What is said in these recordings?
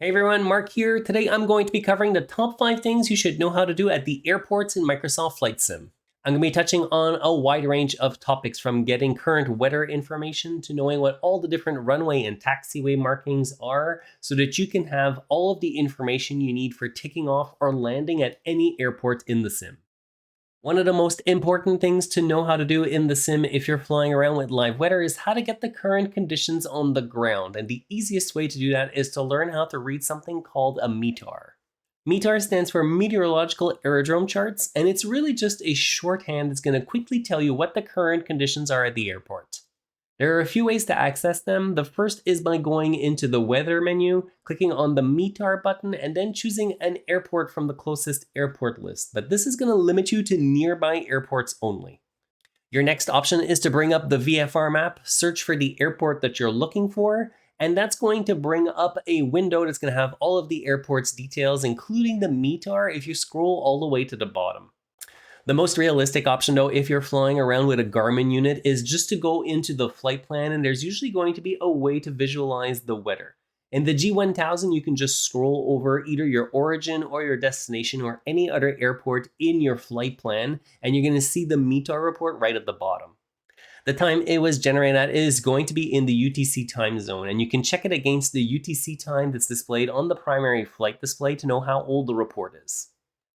Hey everyone, Mark here. Today I'm going to be covering the top 5 things you should know how to do at the airports in Microsoft Flight Sim. I'm going to be touching on a wide range of topics, from getting current weather information to knowing what all the different runway and taxiway markings are, so that you can have all of the information you need for taking off or landing at any airport in the sim. One of the most important things to know how to do in the sim if you're flying around with live weather is how to get the current conditions on the ground, and the easiest way to do that is to learn how to read something called a METAR. METAR stands for Meteorological Aerodrome Charts, and it's really just a shorthand that's going to quickly tell you what the current conditions are at the airport. There are a few ways to access them. The first is by going into the weather menu, clicking on the METAR button, and then choosing an airport from the closest airport list. But this is going to limit you to nearby airports only. Your next option is to bring up the VFR map, search for the airport that you're looking for, and that's going to bring up a window that's going to have all of the airport's details, including the METAR if you scroll all the way to the bottom. The most realistic option, though, if you're flying around with a Garmin unit, is just to go into the flight plan, and there's usually going to be a way to visualize the weather. In the G1000, you can just scroll over either your origin or your destination or any other airport in your flight plan, and you're going to see the METAR report right at the bottom. The time it was generated at is going to be in the UTC time zone, and you can check it against the UTC time that's displayed on the primary flight display to know how old the report is.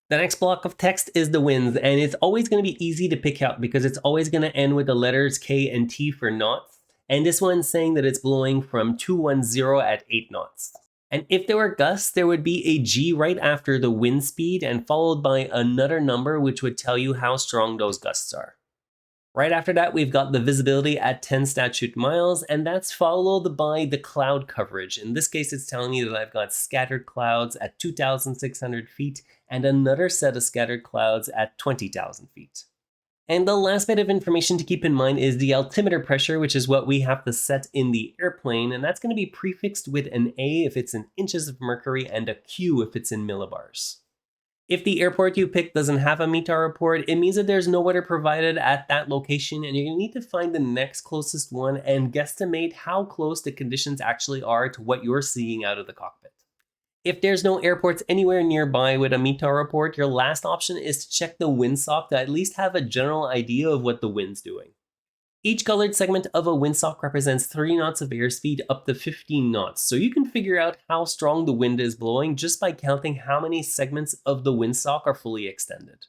The next block of text is the winds, and it's always going to be easy to pick out because it's always going to end with the letters K and T for knots, and this one's saying that it's blowing from 210 at 8 knots. And if there were gusts, there would be a G right after the wind speed and followed by another number which would tell you how strong those gusts are. Right after that, we've got the visibility at 10 statute miles, and that's followed by the cloud coverage. In this case, it's telling me that I've got scattered clouds at 2,600 feet and another set of scattered clouds at 20,000 feet. And the last bit of information to keep in mind is the altimeter pressure, which is what we have to set in the airplane, and that's going to be prefixed with an A if it's in inches of mercury and a Q if it's in millibars. If the airport you pick doesn't have a METAR report, it means that there's no weather provided at that location, and you're going to need to find the next closest one and guesstimate how close the conditions actually are to what you're seeing out of the cockpit. If there's no airports anywhere nearby with a METAR report, your last option is to check the windsock to at least have a general idea of what the wind's doing. Each colored segment of a windsock represents 3 knots of airspeed up to 15 knots, so you can figure out how strong the wind is blowing just by counting how many segments of the windsock are fully extended.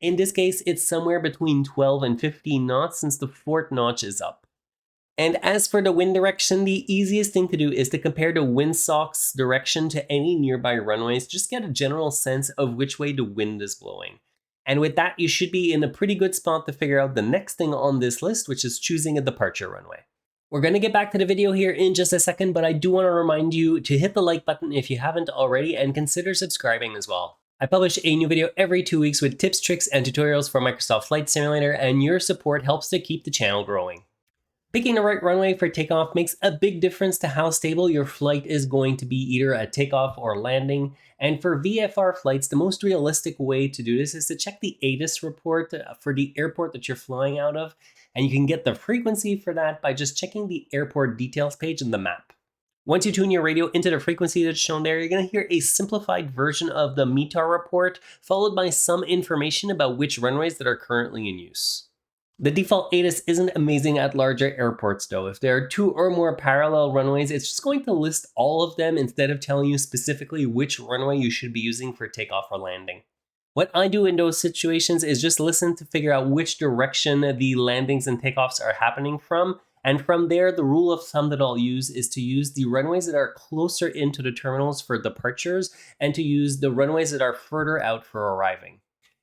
In this case, it's somewhere between 12 and 15 knots since the 4th notch is up. And as for the wind direction, the easiest thing to do is to compare the windsock's direction to any nearby runways. Just get a general sense of which way the wind is blowing. And with that, you should be in a pretty good spot to figure out the next thing on this list, which is choosing a departure runway. We're going to get back to the video here in just a second, but I do want to remind you to hit the like button if you haven't already, and consider subscribing as well. I publish a new video every 2 weeks with tips, tricks, and tutorials for Microsoft Flight Simulator, and your support helps to keep the channel growing. Picking the right runway for takeoff makes a big difference to how stable your flight is going to be, either at takeoff or landing. And for VFR flights, the most realistic way to do this is to check the ATIS report for the airport that you're flying out of. And you can get the frequency for that by just checking the airport details page in the map. Once you tune your radio into the frequency that's shown there, you're going to hear a simplified version of the METAR report, followed by some information about which runways that are currently in use. The default ATIS isn't amazing at larger airports though. If there are 2 or more parallel runways, it's just going to list all of them instead of telling you specifically which runway you should be using for takeoff or landing. What I do in those situations is just listen to figure out which direction the landings and takeoffs are happening from, and from there the rule of thumb that I'll use is to use the runways that are closer into the terminals for departures and to use the runways that are further out for arriving.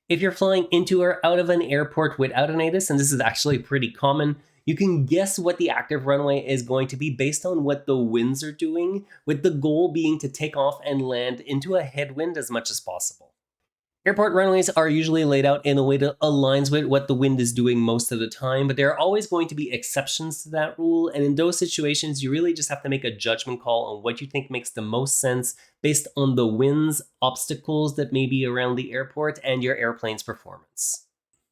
If you're flying into or out of an airport without an ATIS, and this is actually pretty common, you can guess what the active runway is going to be based on what the winds are doing, with the goal being to take off and land into a headwind as much as possible. Airport runways are usually laid out in a way that aligns with what the wind is doing most of the time, but there are always going to be exceptions to that rule, and in those situations, you really just have to make a judgment call on what you think makes the most sense based on the winds, obstacles that may be around the airport, and your airplane's performance.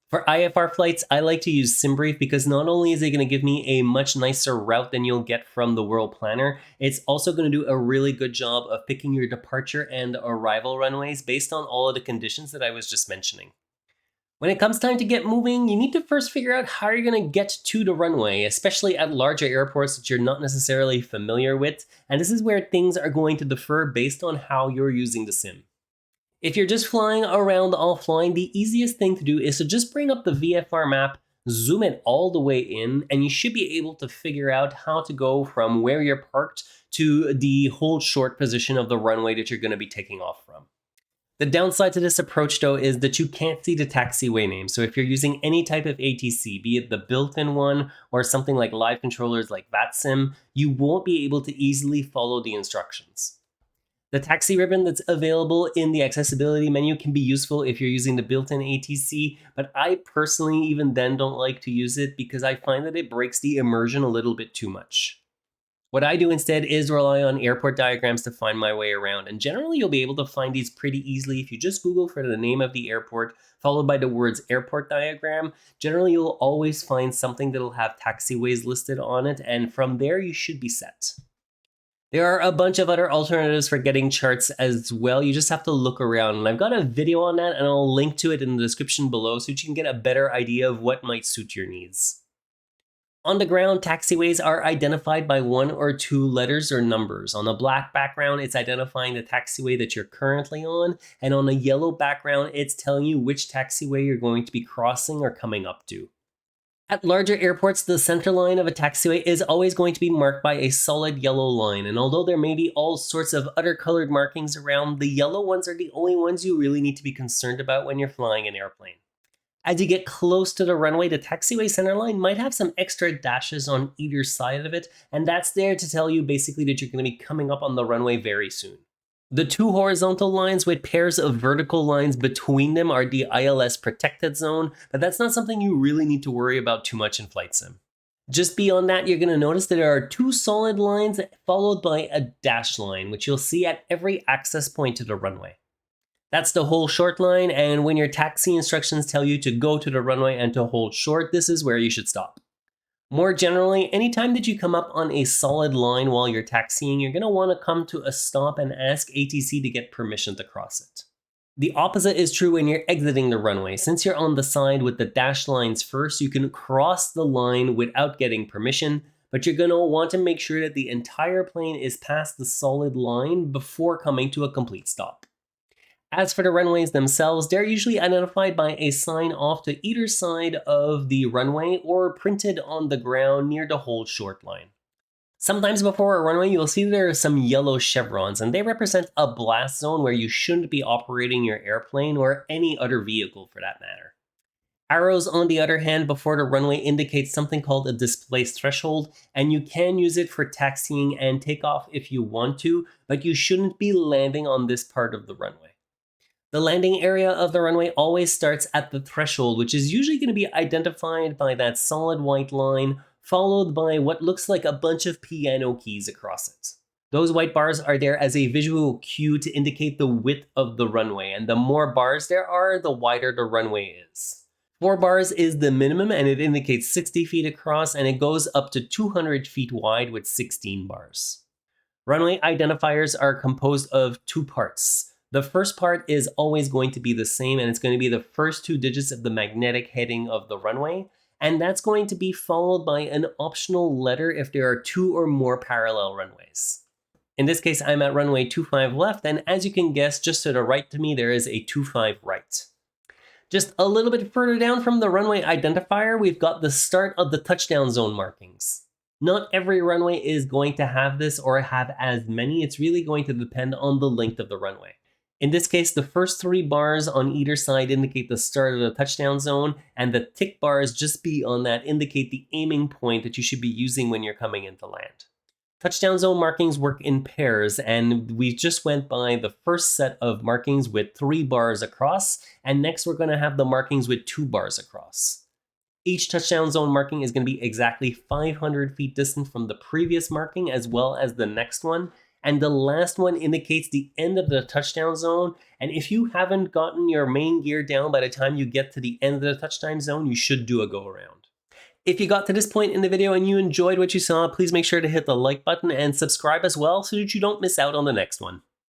For IFR flights, I like to use SimBrief because not only is it going to give me a much nicer route than you'll get from the World Planner, it's also going to do a really good job of picking your departure and arrival runways based on all of the conditions that I was just mentioning. When it comes time to get moving, you need to first figure out how you're going to get to the runway, especially at larger airports that you're not necessarily familiar with, and this is where things are going to differ based on how you're using the sim. If you're just flying around offline, the easiest thing to do is to just bring up the VFR map, zoom it all the way in, and you should be able to figure out how to go from where you're parked to the hold short position of the runway that you're going to be taking off from. The downside to this approach, though, is that you can't see the taxiway name. So if you're using any type of ATC, be it the built-in one or something like live controllers like VATSIM, you won't be able to easily follow the instructions. The taxi ribbon that's available in the accessibility menu can be useful if you're using the built-in ATC, but I personally even then don't like to use it because I find that it breaks the immersion a little bit too much. What I do instead is rely on airport diagrams to find my way around, and generally you'll be able to find these pretty easily if you just Google for the name of the airport, followed by the words airport diagram. Generally you'll always find something that'll have taxiways listed on it, and from there you should be set. There are a bunch of other alternatives for getting charts as well. You just have to look around, and I've got a video on that and I'll link to it in the description below so that you can get a better idea of what might suit your needs. On the ground, taxiways are identified by 1 or 2 letters or numbers. On a black background, it's identifying the taxiway that you're currently on, and on a yellow background, it's telling you which taxiway you're going to be crossing or coming up to. At larger airports, the center line of a taxiway is always going to be marked by a solid yellow line, and although there may be all sorts of other colored markings around, the yellow ones are the only ones you really need to be concerned about when you're flying an airplane. As you get close to the runway, the taxiway centerline might have some extra dashes on either side of it, and that's there to tell you basically that you're going to be coming up on the runway very soon. The 2 horizontal lines with pairs of vertical lines between them are the ILS protected zone, but that's not something you really need to worry about too much in Flight Sim. Just beyond that, you're going to notice that there are 2 solid lines followed by a dash line, which you'll see at every access point to the runway. That's the hold short line, and when your taxi instructions tell you to go to the runway and to hold short, this is where you should stop. More generally, anytime that you come up on a solid line while you're taxiing, you're going to want to come to a stop and ask ATC to get permission to cross it. The opposite is true when you're exiting the runway. Since you're on the side with the dash lines first, you can cross the line without getting permission, but you're going to want to make sure that the entire plane is past the solid line before coming to a complete stop. As for the runways themselves, they're usually identified by a sign off to either side of the runway or printed on the ground near the hold short line. Sometimes before a runway, you'll see there are some yellow chevrons, and they represent a blast zone where you shouldn't be operating your airplane or any other vehicle for that matter. Arrows, on the other hand, before the runway indicate something called a displaced threshold, and you can use it for taxiing and takeoff if you want to, but you shouldn't be landing on this part of the runway. The landing area of the runway always starts at the threshold, which is usually going to be identified by that solid white line, followed by what looks like a bunch of piano keys across it. Those white bars are there as a visual cue to indicate the width of the runway, and the more bars there are, the wider the runway is. 4 bars is the minimum, and it indicates 60 feet across, and it goes up to 200 feet wide with 16 bars. Runway identifiers are composed of 2 parts. The first part is always going to be the same, and it's going to be the first 2 digits of the magnetic heading of the runway, and that's going to be followed by an optional letter if there are 2 or more parallel runways. In this case, I'm at runway 25 left, and as you can guess, just to the right to me, there is a 25 right. Just a little bit further down from the runway identifier, we've got the start of the touchdown zone markings. Not every runway is going to have this or have as many. It's really going to depend on the length of the runway. In this case, the first 3 bars on either side indicate the start of the touchdown zone, and the tick bars just beyond that indicate the aiming point that you should be using when you're coming into land. Touchdown zone markings work in pairs, and we just went by the first set of markings with 3 bars across, and next we're going to have the markings with 2 bars across. Each touchdown zone marking is going to be exactly 500 feet distant from the previous marking as well as the next one, And the last one indicates the end of the touchdown zone. And if you haven't gotten your main gear down by the time you get to the end of the touchdown zone, you should do a go around. If you got to this point in the video and you enjoyed what you saw, please make sure to hit the like button and subscribe as well so that you don't miss out on the next one.